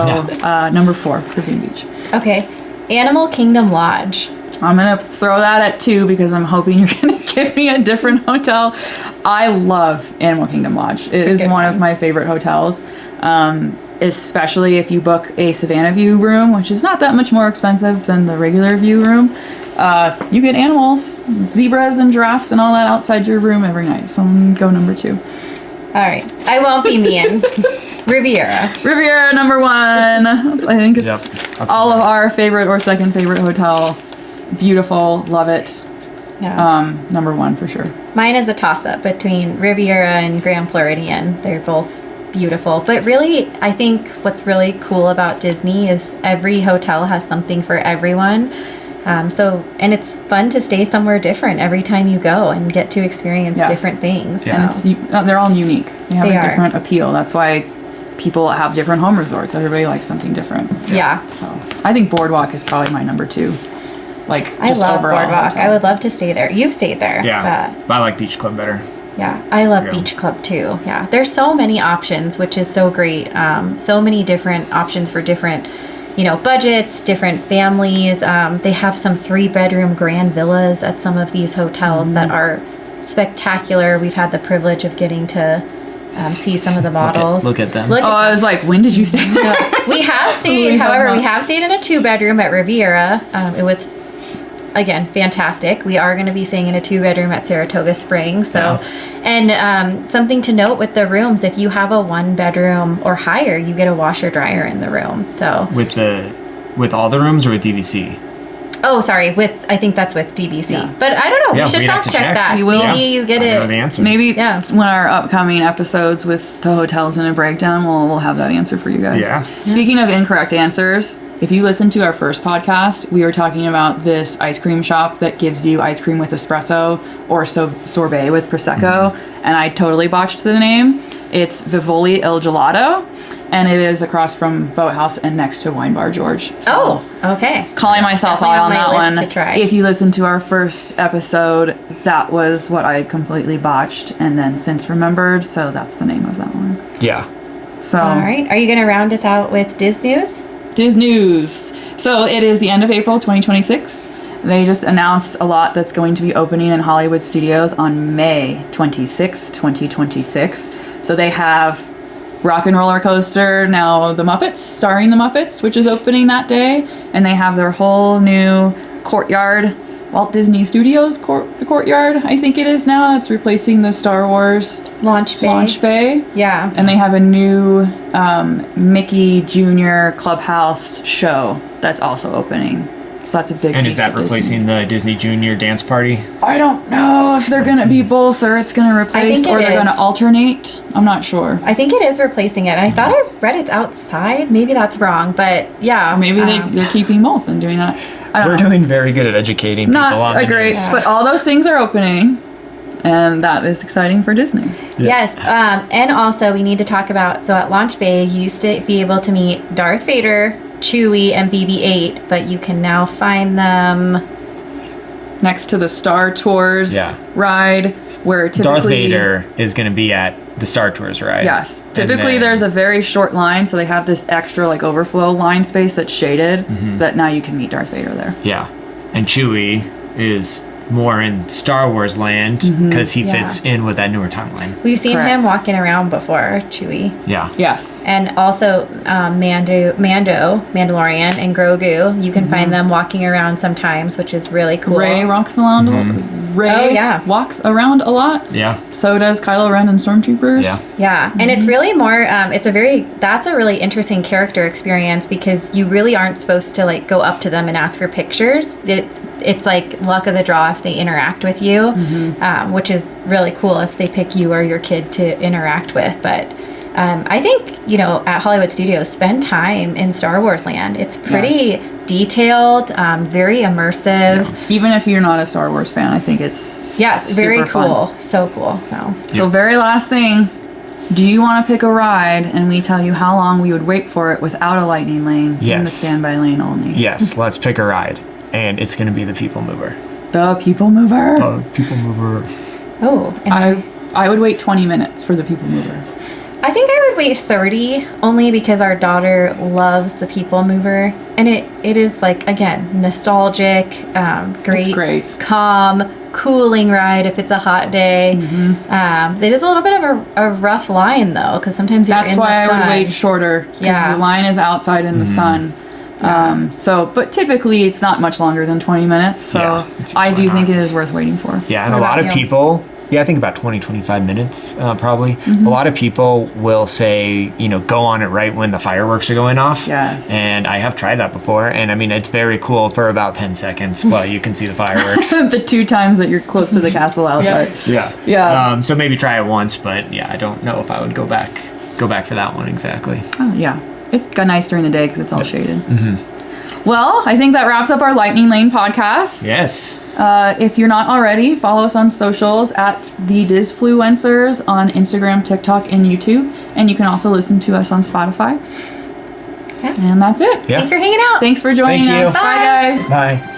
number 4, Caribbean Beach. Okay. Animal Kingdom Lodge. I'm gonna throw that at 2 because I'm hoping you're gonna give me a different hotel. I love Animal Kingdom Lodge. It is one of my favorite hotels. Especially if you book a Savannah View room, which is not that much more expensive than the regular view room. You get animals, zebras and giraffes and all that outside your room every night. So I'm gonna go number 2. All right. I won't be mean. Riviera. Riviera, number 1. I think it's all of our favorite or second favorite hotel. Beautiful, love it. Yeah. Number 1 for sure. Mine is a toss-up between Riviera and Grand Floridian. They're both beautiful, but really I think what's really cool about Disney is every hotel has something for everyone, and it's fun to stay somewhere different every time you go and get to experience different things. And they're all unique. They have a different appeal. That's why people have different home resorts. Everybody likes something different. Yeah. So I think Boardwalk is probably my number 2. Like I just love overall Boardwalk. hotel. I would love to stay there. You've stayed there. Yeah, but I like Beach Club better. Yeah, I love Beach Club too. Yeah, there's so many options, which is so great. So many different options for different, budgets, different families. They have some 3-bedroom grand villas at some of these hotels that are spectacular. We've had the privilege of getting to see some of the models. Look at them. I was like, when did you stay there? We have stayed, we have stayed in a 2-bedroom at Riviera. It was, again, fantastic. We are going to be staying in a 2-bedroom at Saratoga Springs. So, and something to note with the rooms, if you have a 1-bedroom or higher, you get a washer dryer in the room. So with all the rooms or with DVC? Oh, sorry. I think that's with DVC. Yeah. But I don't know. We should fact check that. You will. Maybe you get it. I know the answer. Maybe when our upcoming episodes with the hotels and a breakdown, we'll have that answer for you guys. Yeah. Speaking of incorrect answers, if you listen to our first podcast, we were talking about this ice cream shop that gives you ice cream with espresso or sorbet with Prosecco, and I totally botched the name. It's Vivoli Il Gelato, and it is across from Boathouse and next to Wine Bar George. So okay. Calling myself out on that one. To try. If you listen to our first episode, that was what I completely botched and then since remembered, so that's the name of that one. Yeah. So all right. Are you going to round us out with Disnews? Disnews. So it is the end of April 2026. They just announced a lot that's going to be opening in Hollywood Studios on May 26th, 2026. So they have Rock and Roller Coaster, now The Muppets, starring The Muppets, which is opening that day. And they have their whole new courtyard, Walt Disney Studios the courtyard, I think it is now. It's replacing the Star Wars Launch Bay. Yeah. And they have a new Mickey Jr. Clubhouse show that's also opening. So that's a big And piece is that of replacing Disney's. the Disney Junior dance party? I don't know if they're going to be both or it's going to replace or they're going to alternate. I'm not sure. I think it is replacing it. I thought I read it's outside. Maybe that's wrong, but yeah. Maybe they're keeping both and doing that. We're doing very good at educating people on Not the great, news. but all those things are opening, and that is exciting for Disney. Yes, and also we need to talk about, so at Launch Bay, you used to be able to meet Darth Vader, Chewie, and BB-8, but you can now find them Next to the Star Tours Yeah. ride, where typically Darth Vader is going to be at the Star Tours, right? Yes. And Typically then- there's a very short line, so they have this extra like overflow line space that's shaded that now you can meet Darth Vader there. Yeah. And Chewie is more in Star Wars land because he Yeah. fits in with that newer timeline. We've seen Correct. him walking around before, Chewie. Yeah. Yes. And also Mandalorian, and Grogu. You can find them walking around sometimes, which is really cool. Ray walks around. Ray Oh, yeah. walks around a lot. Yeah. So does Kylo Ren and Stormtroopers. Yeah. Yeah, and it's really more. That's a really interesting character experience because you really aren't supposed to like go up to them and ask for pictures. It's like luck of the draw if they interact with you, which is really cool if they pick you or your kid to interact with. But I think at Hollywood Studios, spend time in Star Wars land. It's pretty detailed, very immersive. Even if you're not a Star Wars fan, I think it's Yes, very super fun. cool. So cool. So very last thing, do you want to pick a ride and we tell you how long we would wait for it without a lightning lane in the Yes. standby lane only? Yes. Let's pick a ride. And it's going to be the People Mover. The People Mover. People Mover. Oh, and I would wait 20 minutes for the People Mover. I think I would wait 30 only because our daughter loves the People Mover, and it is like, again, nostalgic, great, great. calm, cooling ride if it's a hot day. It is a little bit of a rough line though, because sometimes you're That's in why the I sun. would wait shorter, because Yeah. the line is outside in the sun. But typically it's not much longer than 20 minutes, so Yeah, it's I do usually think not. it is worth waiting for. Yeah, and What a lot about of you? people, I think about 20, 25 minutes probably. A lot of people will say, go on it right when the fireworks are going off. Yes. And I have tried that before. And I mean, it's very cool for about 10 seconds while you can see the fireworks. The 2 times that you're close to the castle outside. Yeah. Yeah. So maybe try it once, but yeah, I don't know if I would go back for that one exactly. Oh, yeah. It's nice during the day because it's all shaded. Well, I think that wraps up our Lightning Lane podcast. Yes. If you're not already, follow us on socials at the DIS-fluencers on Instagram, TikTok, and YouTube. And you can also listen to us on Spotify. Yeah. And that's it. Yeah. Thanks for hanging out. Thanks for joining Thank you. us. Bye, guys. Bye.